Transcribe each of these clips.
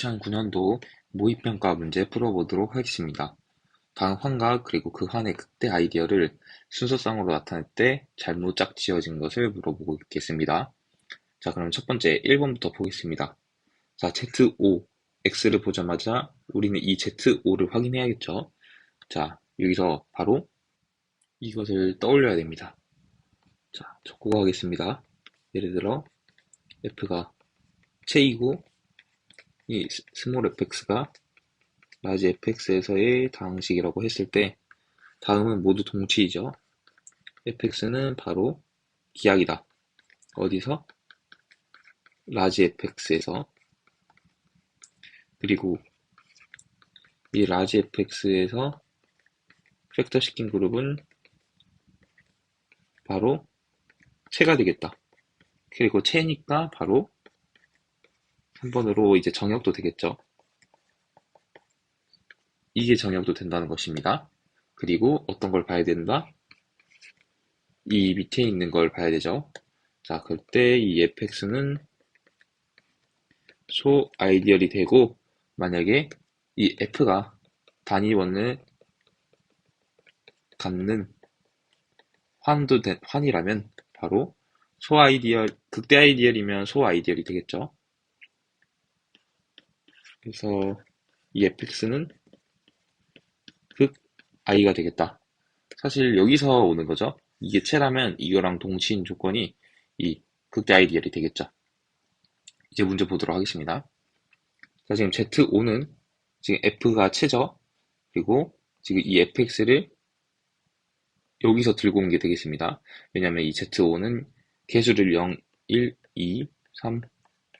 2009년도 모의평가 문제 풀어보도록 하겠습니다. 다음 환각 그리고 그 환의 극대 아이디어를 순서상으로 나타낼 때 잘못 짝지어진 것을 물어보고 있겠습니다. 자, 그럼 첫 번째 1번부터 보겠습니다. 자, Z5, X를 보자마자 우리는 이 Z5를 확인해야겠죠. 자, 여기서 바로 이것을 떠올려야 됩니다. 자, 적고 가겠습니다. 예를 들어 F가 체이고 이 스몰 fx가 라지 fx에서의 다항식이라고 했을 때 다음은 모두 동치이죠. fx는 바로 기하이다. 어디서? 라지 fx에서. 그리고 이 라지 fx에서 팩터 시킨 그룹은 바로 체가 되겠다. 그리고 체니까 바로 3번으로 이제 정역도 되겠죠. 이게 정역도 된다는 것입니다. 그리고 어떤 걸 봐야 된다? 이 밑에 있는 걸 봐야 되죠. 자, 그때 이 fx는 소 아이디얼이 되고, 만약에 이 f가 단위원을 갖는 환이라면 바로 소 아이디얼, 극대 아이디얼이면 소 아이디얼이 되겠죠. 그래서 이 fx는 극 i가 되겠다. 사실 여기서 오는 거죠. 이게 체라면 이거랑 동치인 조건이 이 극대 아이디얼이 되겠죠. 이제 문제 보도록 하겠습니다. 자, 지금 Z5는 지금 f가 체죠. 그리고 지금 이 fx를 여기서 들고 온 게 되겠습니다. 왜냐하면 이 Z5는 개수를 0, 1, 2, 3,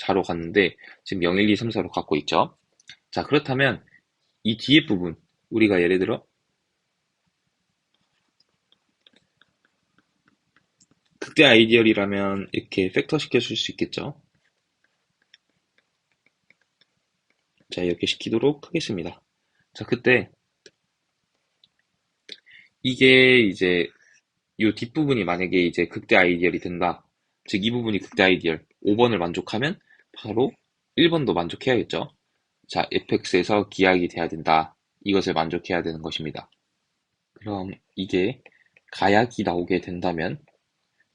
4로 갔는데 지금 0, 1, 2, 3, 4로 갖고 있죠. 자, 그렇다면 이 뒤에 부분 우리가 예를 들어 극대 아이디얼이라면 이렇게 팩터 시켜줄 수 있겠죠. 자, 이렇게 시키도록 하겠습니다. 자, 그때 이게 이제 이 뒷부분이 만약에 이제 극대 아이디얼이 된다. 즉 이 부분이 극대 아이디얼 5번을 만족하면 바로 1번도 만족해야겠죠. 자, fx에서 기하학이 돼야 된다. 이것을 만족해야 되는 것입니다. 그럼 이게 가약이 나오게 된다면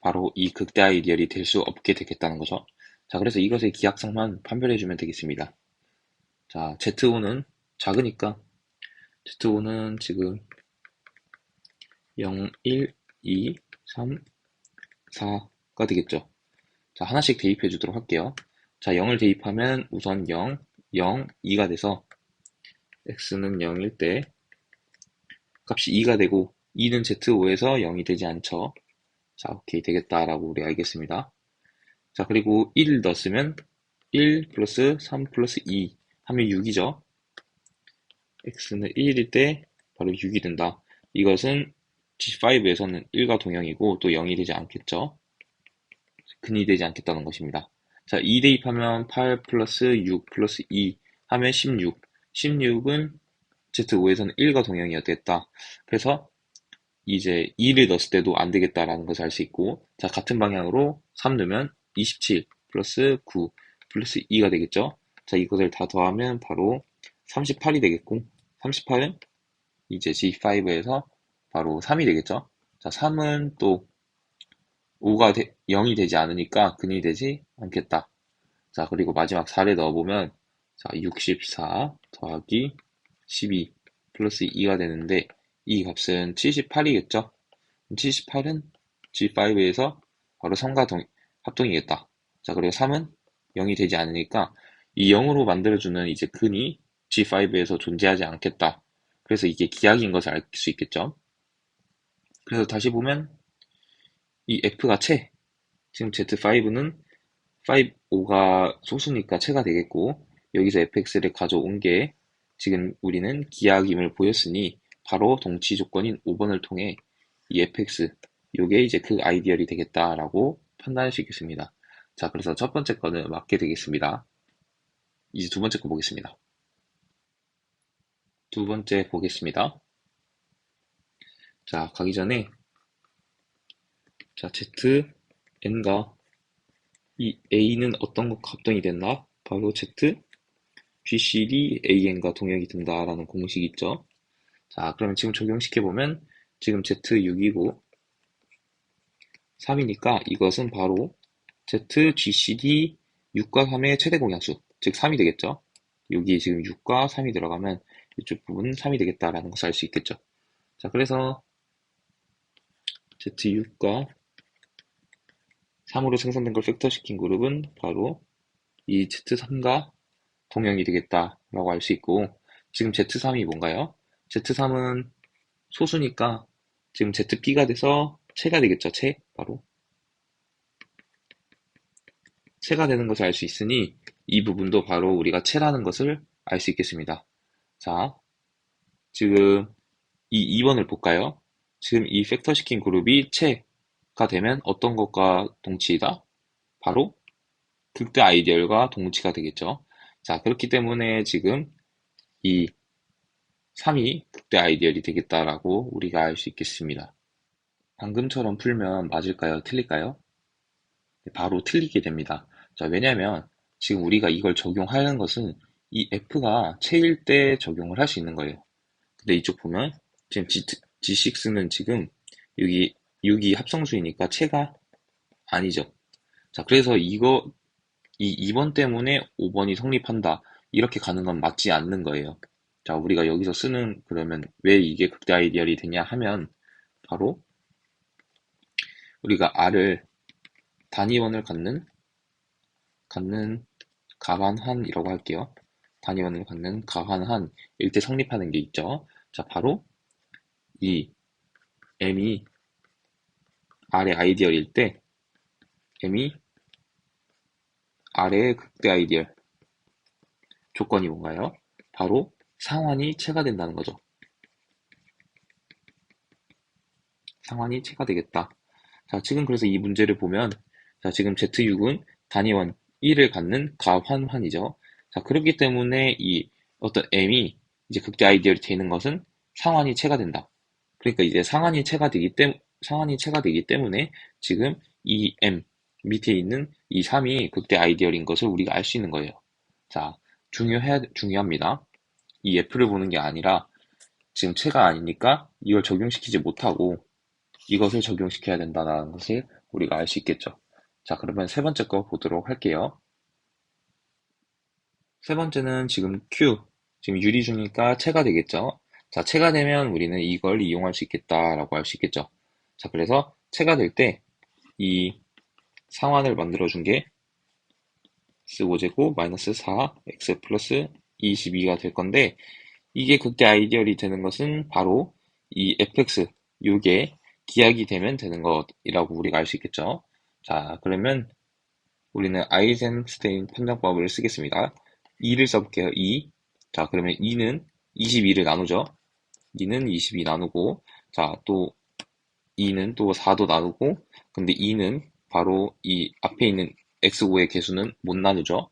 바로 이 극대 아이디얼이 될 수 없게 되겠다는 거죠. 자, 그래서 이것의 기하학상만 판별해주면 되겠습니다. 자, Z5는 작으니까 Z5는 지금 0, 1, 2, 3, 4가 되겠죠. 자, 하나씩 대입해 주도록 할게요. 자, 0을 대입하면 우선 0, 0, 2가 돼서 x는 0일 때 값이 2가 되고 2는 Z5에서 0이 되지 않죠. 자, 오케이 되겠다라고 우리 알겠습니다. 자, 그리고 1을 넣었으면 1 플러스 3 플러스 2 하면 6이죠. x는 1일 때 바로 6이 된다. 이것은 G5에서는 1과 동형이고 또 0이 되지 않겠죠. 근이 되지 않겠다는 것입니다. 자, 2 대입하면 8 플러스 6 플러스 2 하면 16. 16은 Z5에서는 1과 동형이었겠다. 그래서 이제 2를 넣었을 때도 안 되겠다라는 것을 알 수 있고, 자, 같은 방향으로 3 넣으면 27 플러스 9 플러스 2가 되겠죠. 자, 이것을 다 더하면 바로 38이 되겠고, 38은 이제 G5에서 바로 3이 되겠죠. 자, 3은 또 5가 0이 되지 않으니까 근이 되지 않겠다. 자, 그리고 마지막 4를 넣어보면, 자, 64 더하기 12 플러스 2가 되는데, 이 값은 78이겠죠? 78은 G5에서 바로 3과 합동이겠다. 자, 그리고 3은 0이 되지 않으니까 이 0으로 만들어주는 이제 근이 G5에서 존재하지 않겠다. 그래서 이게 기하학인 것을 알 수 있겠죠? 그래서 다시 보면 이 F가 체, 지금 Z5는 5가 소수니까 체가 되겠고, 여기서 fx를 가져온 게 지금 우리는 기하학임을 보였으니 바로 동치 조건인 5번을 통해 이 fx, 요게 이제 그 아이디얼이 되겠다라고 판단할 수 있겠습니다. 자, 그래서 첫 번째 거는 맞게 되겠습니다. 이제 두 번째 거 보겠습니다. 두 번째 보겠습니다. 자, 가기 전에 자, z, n과 이 a는 어떤 것과 합동이 됐나? 바로 z, GCD AN과 동역이 된다라는 공식이 있죠. 자, 그러면 지금 적용시켜보면 지금 Z6이고 3이니까 이것은 바로 Z, GCD 6과 3의 최대 공약수, 즉 3이 되겠죠. 여기 지금 6과 3이 들어가면 이쪽 부분은 3이 되겠다라는 것을 알 수 있겠죠. 자, 그래서 Z6과 3으로 생성된 걸 팩터시킨 그룹은 바로 이 Z3과 동형이 되겠다라고 알 수 있고, 지금 Z3이 뭔가요? Z3은 소수니까 지금 ZB가 돼서 체가 되겠죠. 바로 체가 되는 것을 알 수 있으니 이 부분도 바로 우리가 체라는 것을 알 수 있겠습니다. 자, 지금 이 2번을 볼까요? 지금 이 팩터 시킨 그룹이 체가 되면 어떤 것과 동치이다? 바로 극대 아이디얼과 동치가 되겠죠. 자, 그렇기 때문에 지금 이 3이 극대 아이디얼이 되겠다라고 우리가 알 수 있겠습니다. 방금처럼 풀면 맞을까요? 틀릴까요? 네, 바로 틀리게 됩니다. 자, 왜냐면 지금 우리가 이걸 적용하는 것은 이 F가 체일 때 적용을 할 수 있는 거예요. 근데 이쪽 보면 지금 G6는 지금 여기 6이 합성수이니까 체가 아니죠. 자, 그래서 이 2번 때문에 5번이 성립한다. 이렇게 가는 건 맞지 않는 거예요. 자, 우리가 여기서 쓰는 그러면 왜 이게 극대 아이디얼이 되냐 하면 바로 우리가 R을 단위원을 갖는 가환한이라고 할게요. 단위원을 갖는 가환한일 때 성립하는 게 있죠. 자, 바로 이 M이 R의 아이디얼일 때 M이 R의 극대 아이디얼 조건이 뭔가요? 바로 상환이 체가 된다는 거죠. 상환이 체가 되겠다. 자, 지금 그래서 이 문제를 보면 자, 지금 Z6은 단위원 1을 갖는 가환환이죠. 자, 그렇기 때문에 이 어떤 M이 이제 극대 아이디얼이 되는 것은 상환이 체가 된다. 그러니까 이제 상환이 체가 되기 때문에 지금 이 M 밑에 있는 이 3이 극대 아이디얼인 것을 우리가 알 수 있는 거예요. 자, 중요합니다. 이 F를 보는 게 아니라 지금 체가 아니니까 이걸 적용시키지 못하고 이것을 적용시켜야 된다는 것을 우리가 알 수 있겠죠. 자, 그러면 세 번째 거 보도록 할게요. 세 번째는 지금 Q, 지금 유리주니까 체가 되겠죠. 자, 체가 되면 우리는 이걸 이용할 수 있겠다라고 할 수 있겠죠. 자, 그래서 체가 될 때 이 상환을 만들어준 게 x5제곱 마이너스 4x 플러스 22가 될 건데 이게 극대 아이디얼이 되는 것은 바로 이 fx, 요게 기하기 되면 되는 것이라고 우리가 알 수 있겠죠. 자, 그러면 우리는 아이젠스테인 판정법을 쓰겠습니다. 2를 써볼게요. 2. 자, 그러면 2는 22를 나누죠. 2는 22 나누고, 자, 또 2는 또 4도 나누고, 근데 2는 바로 이 앞에 있는 x5의 개수는 못 나누죠.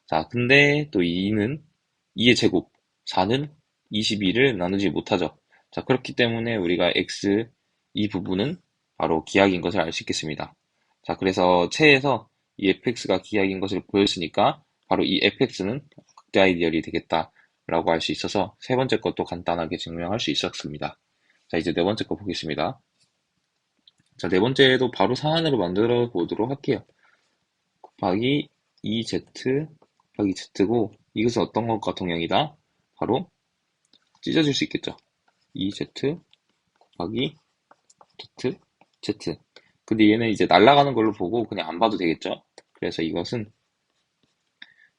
자, 근데 또 2는 2의 제곱, 4는 22를 나누지 못하죠. 자, 그렇기 때문에 우리가 x 이 부분은 바로 기하기인 것을 알 수 있겠습니다. 자, 그래서 체에서 이 fx가 기하기인 것을 보였으니까 바로 이 fx는 극대 아이디얼이 되겠다라고 할 수 있어서 세 번째 것도 간단하게 증명할 수 있었습니다. 자, 이제 네 번째 거 보겠습니다. 자, 네 번째도 바로 상한으로 만들어 보도록 할게요. 곱하기 2z 곱하기 z고 이것은 어떤 것과 동형이다? 바로 찢어질 수 있겠죠. 2z 곱하기 z. 근데 얘는 이제 날아가는 걸로 보고 그냥 안 봐도 되겠죠. 그래서 이것은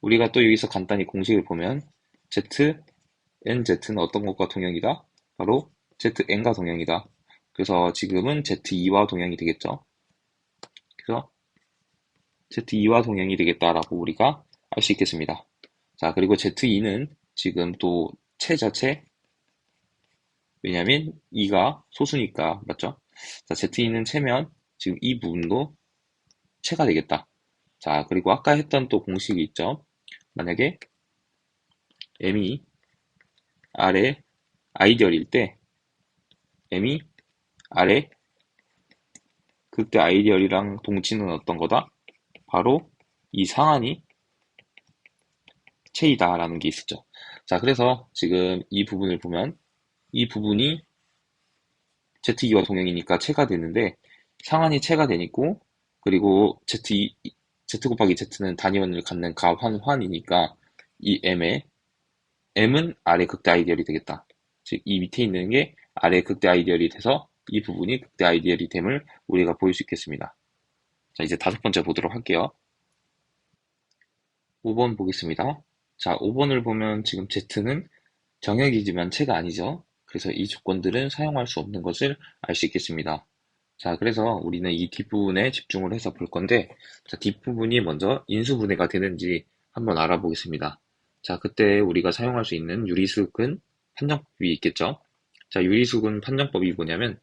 우리가 또 여기서 간단히 공식을 보면 zn는 어떤 것과 동형이다? 바로 zn과 동형이다. 그래서 지금은 z2와 동형이 되겠죠. 그래서 z2와 동형이 되겠다라고 우리가 알 수 있겠습니다. 자, 그리고 z2는 지금 또 체 자체, 왜냐면 2가 소수니까, 맞죠? 자, z2는 체면 지금 이 부분도 체가 되겠다. 자, 그리고 아까 했던 또 공식이 있죠. 만약에 m이 R의 아이디얼일 때 m이 R의 극대 아이디얼이랑 동치는 어떤 거다? 바로 이 상한이 체이다라는 게 있었죠. 자, 그래서 지금 이 부분을 보면 이 부분이 Z2와 동형이니까 체가 되는데 상환이 체가 되니고 그리고 Z 곱하기 Z는 단위원을 갖는 가환환이니까 이 M은 아래 극대 아이디얼이 되겠다. 즉, 이 밑에 있는 게 아래 극대 아이디얼이 돼서 이 부분이 극대 아이디얼이 됨을 우리가 볼 수 있겠습니다. 자, 이제 다섯 번째 보도록 할게요. 5번 보겠습니다. 자, 5번을 보면 지금 Z는 정역이지만 체가 아니죠. 그래서 이 조건들은 사용할 수 없는 것을 알 수 있겠습니다. 자, 그래서 우리는 이 뒷부분에 집중을 해서 볼 건데, 자, 뒷부분이 먼저 인수분해가 되는지 한번 알아보겠습니다. 자, 그때 우리가 사용할 수 있는 유리수근 판정법이 있겠죠. 자, 유리수근 판정법이 뭐냐면,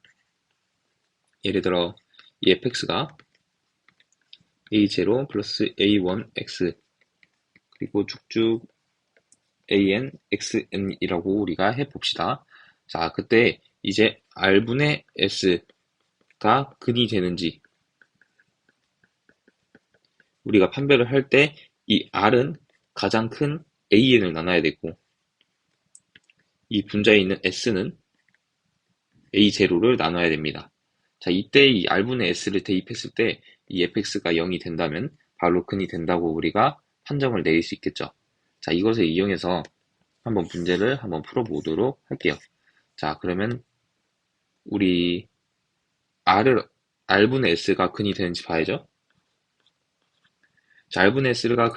예를 들어, 이 fx가 a0 플러스 a1x, 그리고 쭉쭉 an, xn이라고 우리가 해봅시다. 자, 그때 이제 r분의 s가 근이 되는지 우리가 판별을 할 때 이 r은 가장 큰 an을 나눠야 되고 이 분자에 있는 s는 a0를 나눠야 됩니다. 자, 이때 이 r분의 s를 대입했을 때 이 fx가 0이 된다면 바로 근이 된다고 우리가 판정을 내릴 수 있겠죠. 자, 이것을 이용해서 한번 문제를 한번 풀어보도록 할게요. 자, 그러면 우리 r분의 s가 근이 되는지 봐야죠. 자, r분의 s가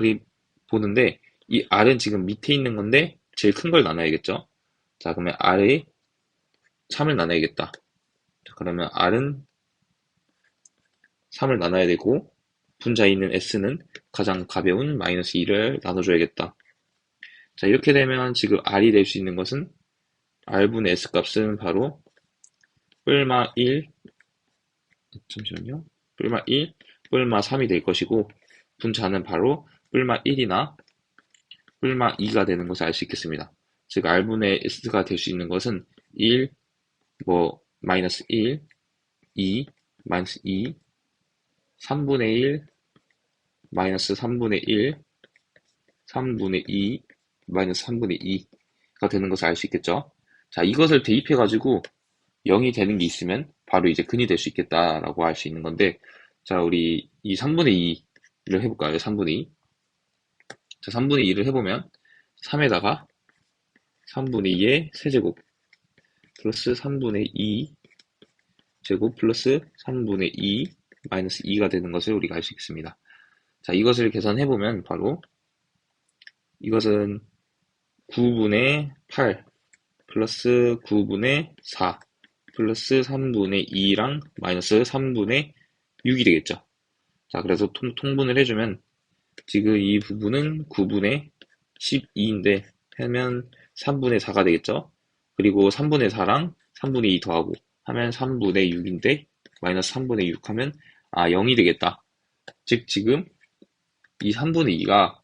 보는데 이 r은 지금 밑에 있는 건데 제일 큰 걸 나눠야겠죠. 자, 그러면 r에 3을 나눠야겠다. 자, 그러면 r은 3을 나눠야 되고 분자에 있는 s는 가장 가벼운 마이너스 2를 나눠줘야겠다. 자, 이렇게 되면 지금 r이 될 수 있는 것은 r분의 s 값은 바로 뿔마 1, 잠시만요. 뿔마 1, 뿔마 3이 될 것이고 분자는 바로 뿔마 1이나 뿔마 2가 되는 것을 알 수 있겠습니다. 즉 r분의 s가 될 수 있는 것은 1, 마이너스 1, 2, 마이너스 2, 3분의 1, 마이너스 3분의 1, 3분의 2, 마이너스 3분의 2가 되는 것을 알 수 있겠죠. 자, 이것을 대입해가지고 0이 되는 게 있으면 바로 이제 근이 될 수 있겠다라고 할 수 있는 건데, 자, 우리 이 3분의 2를 해볼까요? 3분의 2. 자, 3분의 2를 해보면 3에다가 3분의 2의 세제곱 플러스 3분의 2 제곱 플러스 3분의 2 마이너스 2가 되는 것을 우리가 알 수 있습니다. 자, 이것을 계산해보면 바로 이것은 9분의 8 플러스 9분의 4 플러스 3분의 2랑 마이너스 3분의 6이 되겠죠. 자, 그래서 통분을 해주면 지금 이 부분은 9분의 12인데 하면 3분의 4가 되겠죠. 그리고 3분의 4랑 3분의 2 더하고 하면 3분의 6인데 마이너스 3분의 6 하면 0이 되겠다. 즉 지금 이 3분의 2가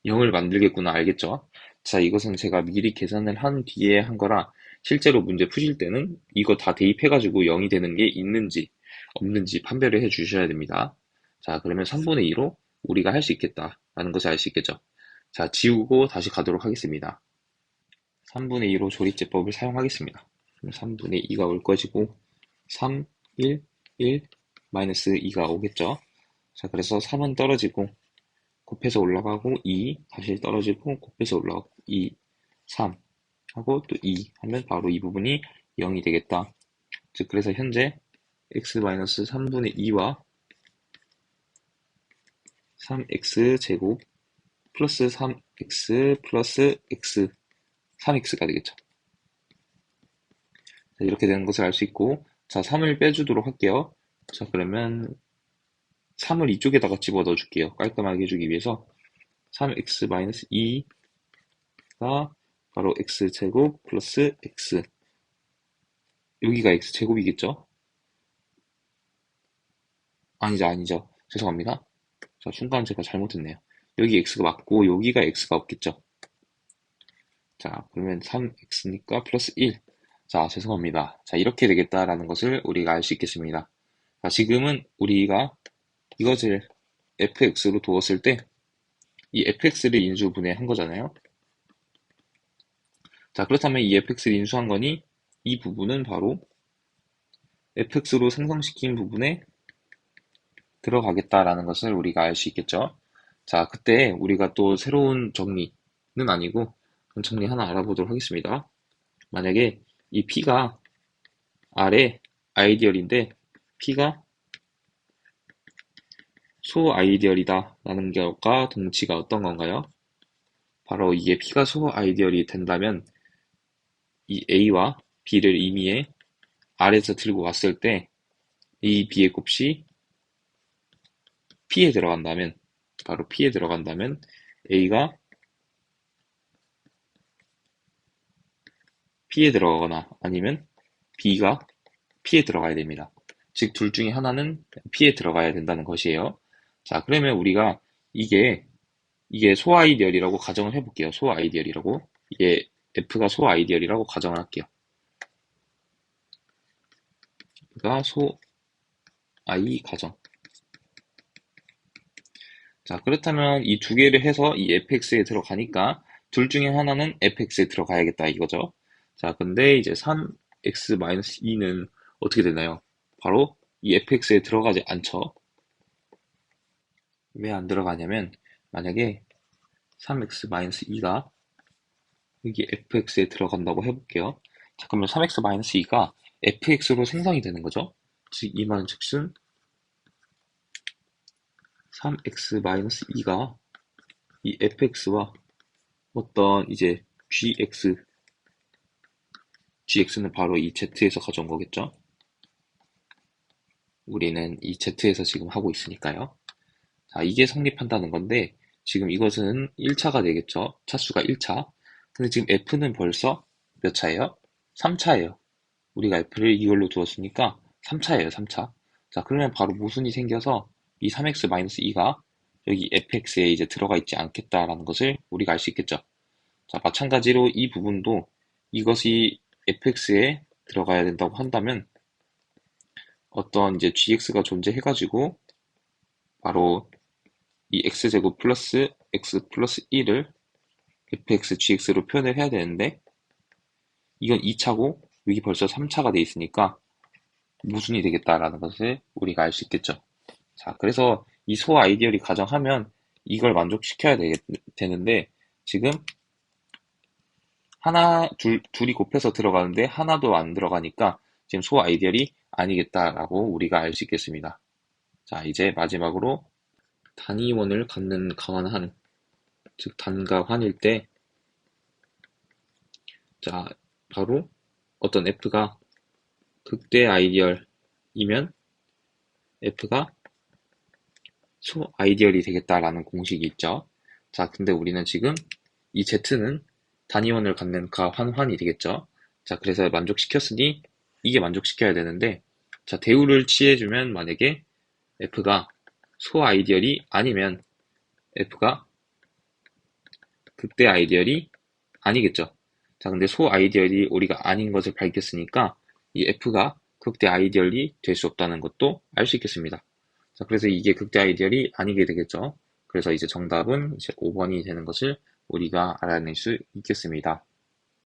0을 만들겠구나 알겠죠? 자, 이것은 제가 미리 계산을 한 뒤에 한 거라 실제로 문제 푸실 때는 이거 다 대입해가지고 0이 되는 게 있는지 없는지 판별을 해 주셔야 됩니다. 자, 그러면 3분의 2로 우리가 할 수 있겠다라는 것을 알 수 있겠죠. 자, 지우고 다시 가도록 하겠습니다. 3분의 2로 조립제법을 사용하겠습니다. 3분의 2가 올 것이고 3, 1, 1, 마이너스 2가 오겠죠. 자, 그래서 3은 떨어지고 곱해서 올라가고 2, 다시 떨어지고 곱해서 올라가고 2, 3 하고 또 2 하면 바로 이 부분이 0이 되겠다. 즉 그래서 현재 x-3분의 2와 3x 제곱 플러스 3x 플러스 x 3x가 되겠죠. 자, 이렇게 되는 것을 알 수 있고, 자, 3을 빼주도록 할게요. 자, 그러면 3을 이쪽에다가 집어넣어 줄게요. 깔끔하게 해주기 위해서 3x-2가 바로 x제곱 플러스 x, 여기가 x제곱이겠죠? 아니죠. 죄송합니다. 자, 순간 제가 잘못했네요. 여기 x가 맞고 여기가 x가 없겠죠? 자, 그러면 3x니까 플러스 1. 자, 죄송합니다. 자, 이렇게 되겠다라는 것을 우리가 알 수 있겠습니다. 자, 지금은 우리가 이것을 fx로 두었을 때 이 fx를 인수분해한 거잖아요. 자, 그렇다면 이 fx를 인수한 거니 이 부분은 바로 fx로 생성시킨 부분에 들어가겠다라는 것을 우리가 알 수 있겠죠. 자, 그때 우리가 또 새로운 정리는 아니고 정리 하나 알아보도록 하겠습니다. 만약에 이 P가 R의 아이디얼인데 P가 소아이디얼이다 라는 것과 동치가 어떤 건가요? 바로 이게 P가 소아이디얼이 된다면 이 A와 B를 임의에 R에서 들고 왔을 때 A, B의 곱이 P에 들어간다면 바로 P에 들어간다면 A가 P에 들어가거나 아니면 B가 P에 들어가야 됩니다. 즉, 둘 중에 하나는 P에 들어가야 된다는 것이에요. 자, 그러면 우리가 이게 소아이디얼이라고 가정을 해볼게요. 소아이디얼이라고. 이게 F가 소아이디얼이라고 가정을 할게요. F가 소아이 가정. 자, 그렇다면 이 두 개를 해서 이 fx에 들어가니까 둘 중에 하나는 fx에 들어가야겠다 이거죠. 자, 근데 이제 3x-2는 어떻게 되나요? 바로 이 fx에 들어가지 않죠. 왜 안 들어가냐면 만약에 3x-2가 여기 fx에 들어간다고 해볼게요. 자, 그러면 3x-2가 fx로 생성이 되는 거죠. 즉, 이 말은 즉슨 3x-2가 이 fx와 어떤 이제 gx는 바로 이 z에서 가져온 거겠죠. 우리는 이 z에서 지금 하고 있으니까요. 자, 이게 성립한다는 건데 지금 이것은 1차가 되겠죠. 차수가 1차. 근데 지금 f는 벌써 몇 차예요? 3차예요. 우리가 f를 이걸로 두었으니까 3차예요. 3차. 자, 그러면 바로 모순이 생겨서 이 3x-2가 여기 fx에 이제 들어가 있지 않겠다라는 것을 우리가 알 수 있겠죠. 자, 마찬가지로 이 부분도 이것이 fx에 들어가야 된다고 한다면 어떤 이제 gx가 존재해가지고 바로 이 x제곱 플러스 x 플러스 1을 fx gx로 표현을 해야 되는데 이건 2차고 여기 벌써 3차가 돼 있으니까 모순이 되겠다라는 것을 우리가 알 수 있겠죠. 자, 그래서 이 소아이디얼이 가정하면 이걸 만족시켜야 되는데 지금 둘이 곱해서 들어가는데 하나도 안 들어가니까 지금 소아이디얼이 아니겠다라고 우리가 알 수 있겠습니다. 자, 이제 마지막으로 단위원을 갖는 가환한, 즉 단과 환일 때, 자, 바로 어떤 f가 극대 아이디얼이면 f가 소아이디얼이 되겠다라는 공식이 있죠. 자, 근데 우리는 지금 이 z는 단위원을 갖는 가환환이 되겠죠. 자, 그래서 만족시켰으니 이게 만족시켜야 되는데, 자, 대우를 취해주면 만약에 f가 소아이디얼이 아니면 f가 극대 아이디얼이 아니겠죠. 자, 근데 소아이디얼이 우리가 아닌 것을 밝혔으니까 이 f가 극대 아이디얼이 될 수 없다는 것도 알 수 있겠습니다. 자, 그래서 이게 극대 아이디얼이 아니게 되겠죠. 그래서 이제 정답은 이제 5번이 되는 것을 우리가 알아낼 수 있겠습니다.